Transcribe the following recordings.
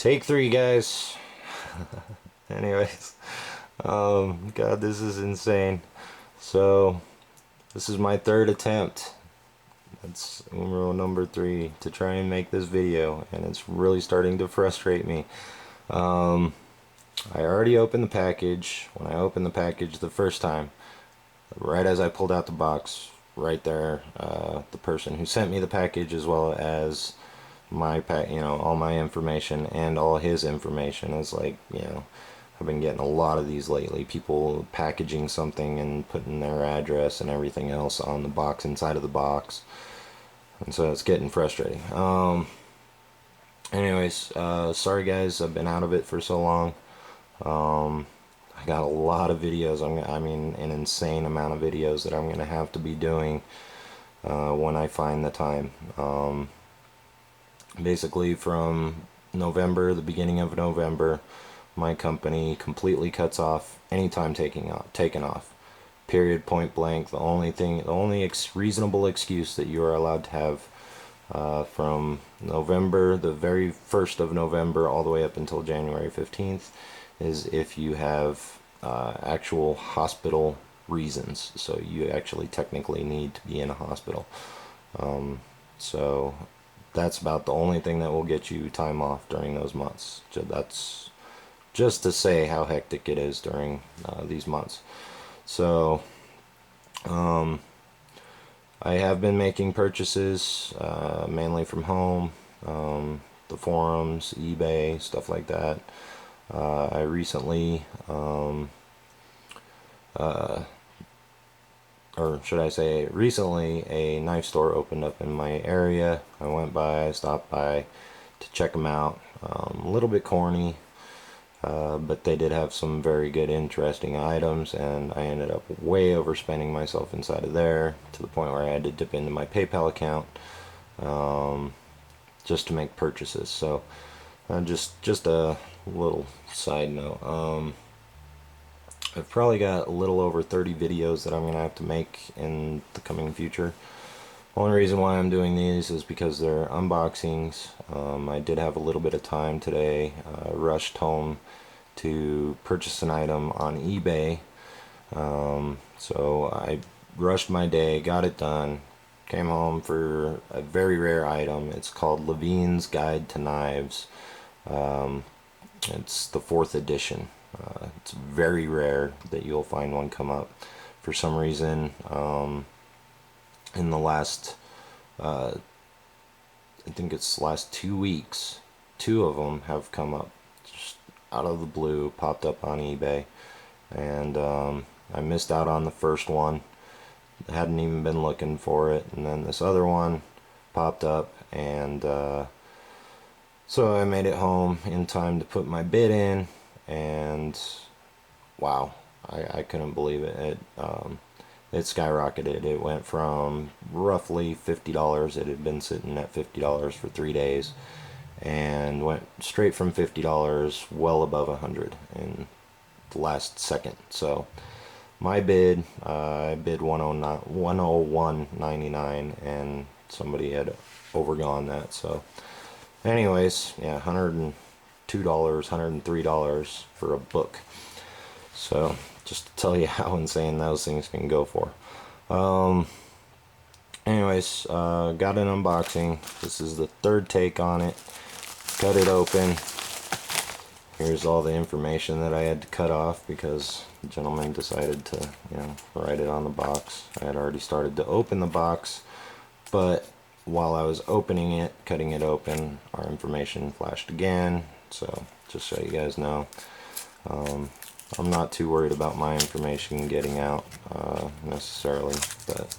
Take three, guys. Anyways, God, this is insane. So, this is my third attempt. That's number 3 to try and make this video, and it's really starting to frustrate me. I already opened the package. When I opened the package the first time, right as I pulled out the box, right there, the person who sent me the package, as well as my all my information and all his information, is like, I've been getting a lot of these lately. People packaging something and putting their address and everything else on the box, inside of the box, and so it's getting frustrating. Anyways, sorry guys, I've been out of it for so long. I got a lot of videos. I mean, an insane amount of videos that I'm gonna have to be doing when I find the time. Basically, from November, the beginning of November, my company completely cuts off any time taken off. Period, point blank. The only reasonable excuse that you are allowed to have from November, the very 1st of November, all the way up until January 15th, is if you have actual hospital reasons. So you actually technically need to be in a hospital. So that's about the only thing that will get you time off during those months. That's just to say how hectic it is during these months. So I have been making purchases mainly from home, the forums, eBay, stuff like that. I recently, or should I say recently, a knife store opened up in my area. I went by, stopped by to check them out. A little bit corny, but they did have some very good, interesting items, and I ended up way overspending myself inside of there, to the point where I had to dip into my PayPal account just to make purchases. So just a little side note, I've probably got a little over 30 videos that I'm gonna have to make in the coming future. Only reason why I'm doing these is because they're unboxings. I did have a little bit of time today. Rushed home to purchase an item on eBay, so I rushed my day, got it done, came home for a very rare item. It's called Levine's Guide to Knives. It's the 4th edition. It's very rare that you'll find one come up. For some reason, in the last, I think it's last 2 weeks, 2 of them have come up just out of the blue, popped up on eBay, and I missed out on the first one. I hadn't even been looking for it, and then this other one popped up, and so I made it home in time to put my bid in, and wow, I couldn't believe it. It skyrocketed. It went from roughly $50. It had been sitting at $50 for 3 days, and went straight from $50 well above 100 in the last second. So my bid, I bid 101.99, and somebody had overgone that. So anyways, yeah, $102, $103 for a book. So just to tell you how insane those things can go for. Anyways, got an unboxing. This is the 3rd take on it. Cut it open. Here's all the information that I had to cut off because the gentleman decided to, write it on the box. I had already started to open the box, but while I was opening it, cutting it open, our information flashed again. So just so you guys know, I'm not too worried about my information getting out necessarily, but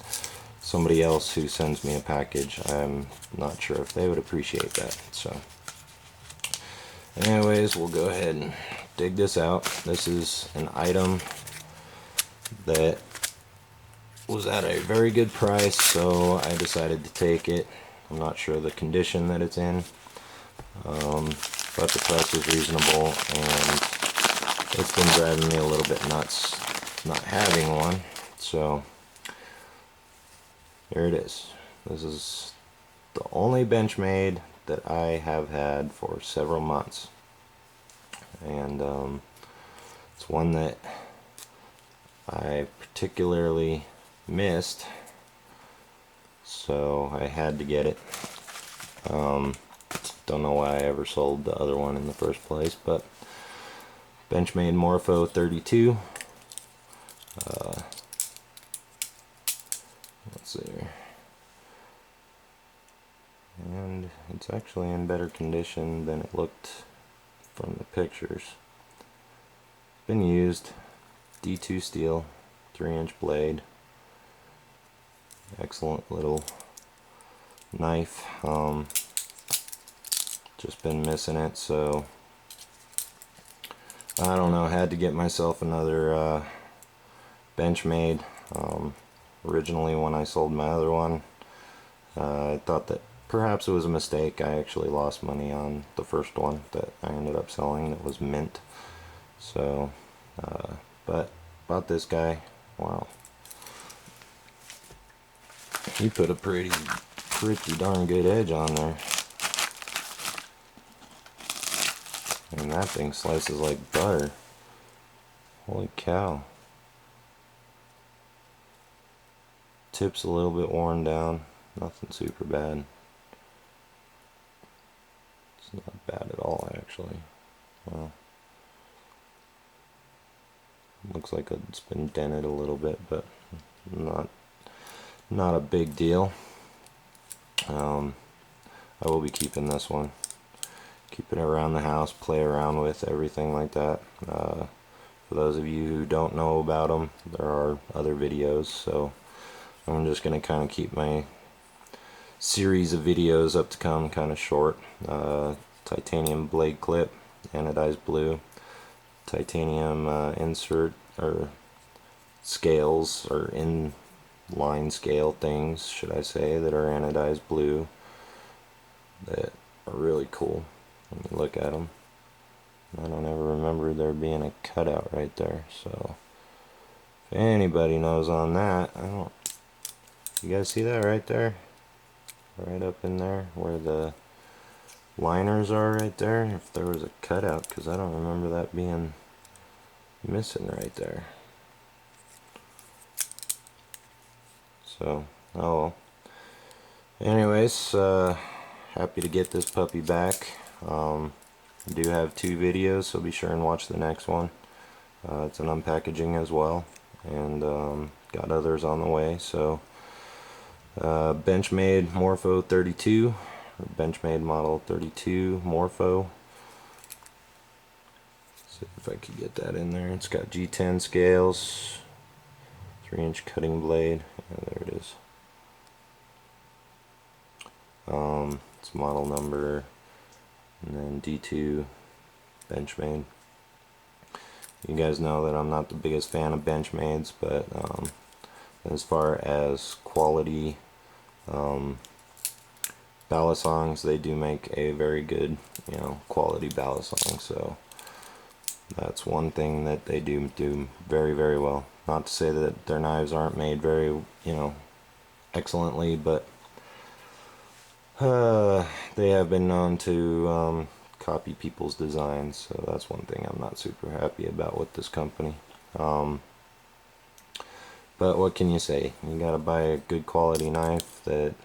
somebody else who sends me a package, I'm not sure if they would appreciate that. So anyways, we'll go ahead and dig this out. This is an item that was at a very good price, so I decided to take it. I'm not sure the condition that it's in, but the price is reasonable, and it's been driving me a little bit nuts not having one. So here it is. This is the only Benchmade that I have had for several months. and it's one that I particularly missed, so I had to get it. Don't know why I ever sold the other one in the first place, but Benchmade Morpho 32. Let's see here. And it's actually in better condition than it looked from the pictures. Been used. D2 steel, 3-inch blade. Excellent little knife. Just been missing it, so I don't know, had to get myself another Benchmade. Originally when I sold my other one, I thought that perhaps it was a mistake. I actually lost money on the first one that I ended up selling that was mint. So but about this guy, wow, he put a pretty darn good edge on there. And that thing slices like butter. Holy cow. Tip's a little bit worn down. Nothing super bad. It's not bad at all, actually. Well, looks like it's been dented a little bit, but not a big deal. I will be keeping this one. Keep it around the house, play around with everything like that. For those of you who don't know about them, there are other videos, so I'm just going to kind of keep my series of videos up to come kind of short. Titanium blade clip, anodized blue, titanium insert or scales, or in-line scale things, should I say, that are anodized blue, that are really cool. Let me look at them. I don't ever remember there being a cutout right there, so if anybody knows on that, I don't. You guys see that right there? Right up in there where the liners are right there, if there was a cutout, because I don't remember that being missing right there. So, oh well. Anyways, happy to get this puppy back. I do have 2 videos, so be sure and watch the next one. It's an unpackaging as well, and got others on the way. So Benchmade Morpho 32, or Benchmade Model 32 Morpho. See if I could get that in there. It's got G10 scales, 3-inch cutting blade. Yeah, there it is. It's model number, and then D2 Benchmade. You guys know that I'm not the biggest fan of Benchmades, but as far as quality balisongs, they do make a very good, quality balisong. So that's one thing that they do very, very well. Not to say that their knives aren't made very, excellently, but they have been known to copy people's designs, so that's one thing I'm not super happy about with this company. But what can you say? You gotta buy a good quality knife that,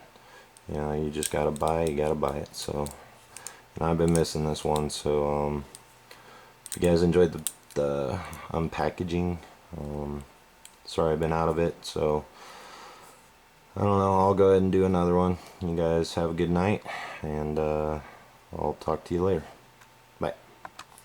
you just gotta buy it. So, and I've been missing this one, so if you guys enjoyed the unpackaging, sorry I've been out of it, so I don't know, I'll go ahead and do another one. You guys have a good night, and I'll talk to you later.